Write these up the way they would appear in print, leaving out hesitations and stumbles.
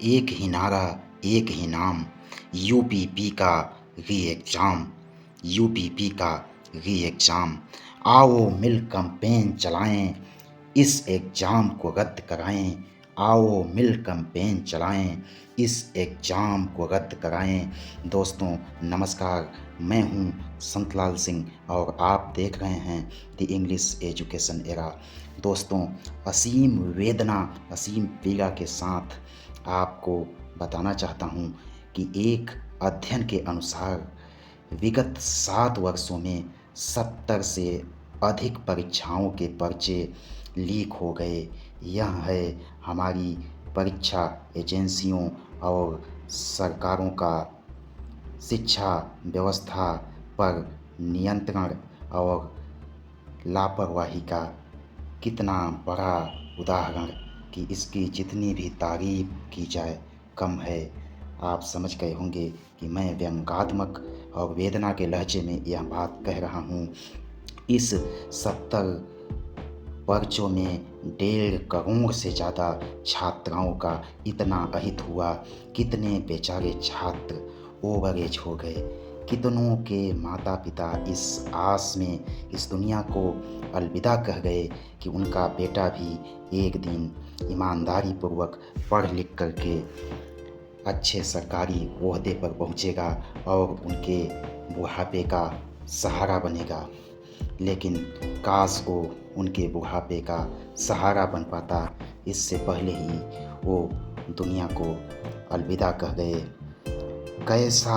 एक ही नारा, एक ही नाम, यूपीपी का री एग्ज़ाम, यूपीपी का री एग्ज़ाम। आओ मिल कैंपेन चलाएं, इस एग्ज़ाम को रद्द कराएं। आओ मिल कैंपेन चलाएं, इस एग्ज़ाम को रद्द कराएं। दोस्तों नमस्कार, मैं हूं संतलाल सिंह और आप देख रहे हैं द इंग्लिश एजुकेशन एरा। दोस्तों असीम वेदना, असीम पीड़ा के साथ आपको बताना चाहता हूं कि एक अध्ययन के अनुसार विगत 7 वर्षों में 70 से अधिक परीक्षाओं के पर्चे लीक हो गए। यह है हमारी परीक्षा एजेंसियों और सरकारों का शिक्षा व्यवस्था पर नियंत्रण और लापरवाही का कितना बड़ा उदाहरण कि इसकी जितनी भी तारीफ की जाए कम है। आप समझ गए होंगे कि मैं व्यंग्यात्मक और वेदना के लहजे में यह बात कह रहा हूँ। इस 70 पर्चों में 1.5 करोड़ से ज़्यादा छात्राओं का इतना अहित हुआ। कितने बेचारे छात्र ओवर एज हो गए, कितनों के माता पिता इस आस में इस दुनिया को अलविदा कह गए कि उनका बेटा भी एक दिन ईमानदारी पूर्वक पढ़ लिख करके अच्छे सरकारी ओहदे पर पहुंचेगा और उनके बुढ़ापे का सहारा बनेगा। लेकिन काश वो उनके बुढ़ापे का सहारा बन पाता, इससे पहले ही वो दुनिया को अलविदा कह गए। कैसा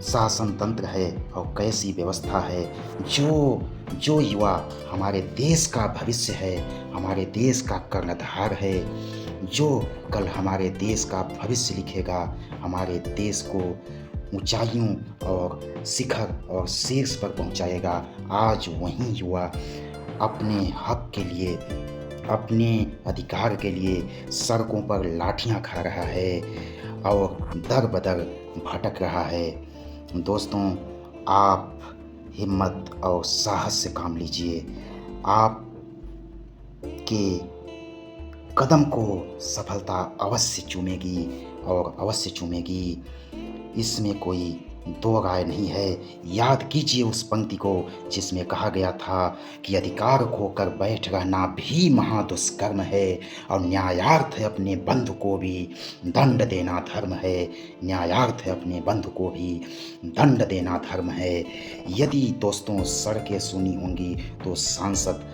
शासन तंत्र है और कैसी व्यवस्था है। जो युवा हमारे देश का भविष्य है, हमारे देश का कर्णधार है, जो कल हमारे देश का भविष्य लिखेगा, हमारे देश को ऊंचाइयों और शिखर और शीर्ष पर पहुंचाएगा, आज वही युवा अपने हक के लिए, अपने अधिकार के लिए सड़कों पर लाठियां खा रहा है और दर बदर भटक रहा है। दोस्तों आप हिम्मत और साहस से काम लीजिए। आप के कदम को सफलता अवश्य चूमेगी और अवश्य चूमेगी, इसमें कोई दो राय नहीं है। याद कीजिए उस पंक्ति को जिसमें कहा गया था कि अधिकार खोकर बैठ रहना भी महादुष्कर्म है और न्यायार्थ अपने बंधु को भी दंड देना धर्म है। न्यायार्थ अपने बंधु को भी दंड देना धर्म है। यदि दोस्तों सड़कें सूनी होंगी तो सांसद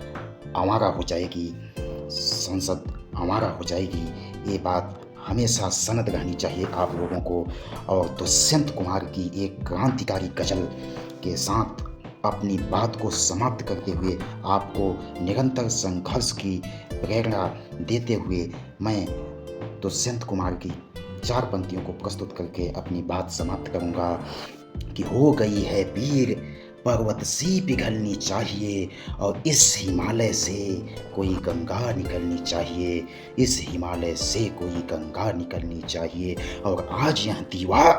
आवारा हो जाएगी, संसद आवारा हो जाएगी। ये बात हमेशा सनद रहनी चाहिए आप लोगों को। और दुष्यंत कुमार की एक क्रांतिकारी गजल के साथ अपनी बात को समाप्त करते हुए आपको निरंतर संघर्ष की प्रेरणा देते हुए मैं दुष्यंत कुमार की 4 पंक्तियों को प्रस्तुत करके अपनी बात समाप्त करूंगा कि हो गई है पीर पर्वत सी पिघलनी चाहिए और इस हिमालय से कोई गंगा निकलनी चाहिए, इस हिमालय से कोई गंगा निकलनी चाहिए। और आज यह दीवार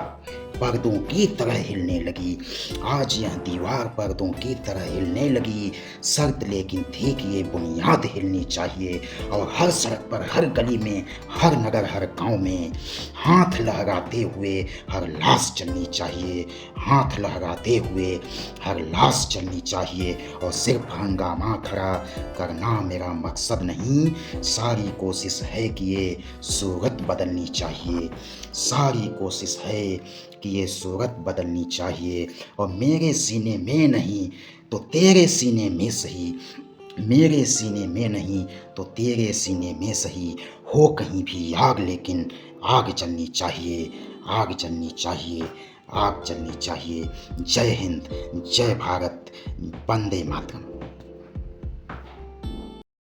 पर्दों की तरह हिलने लगी, आज यह दीवार पर्दों की तरह हिलने लगी। शर्त लेकिन थी कि ये बुनियाद हिलनी चाहिए और हर सड़क पर, हर गली में, हर नगर, हर गांव में हाथ लहराते हुए हर लाश चलनी चाहिए, हाथ लहराते हुए हर लाश चलनी चाहिए। और सिर्फ हंगामा खड़ा करना मेरा मकसद नहीं, सारी कोशिश है कि ये सूरत बदलनी चाहिए, सारी कोशिश है कि ये सूरत बदलनी चाहिए। और मेरे सीने में नहीं तो तेरे सीने में सही, मेरे सीने में नहीं तो तेरे सीने में सही, हो कहीं भी आग लेकिन आग जलनी चाहिए, आग जलनी चाहिए, आग जलनी चाहिए। जय हिंद, जय भारत, वंदे मातरम।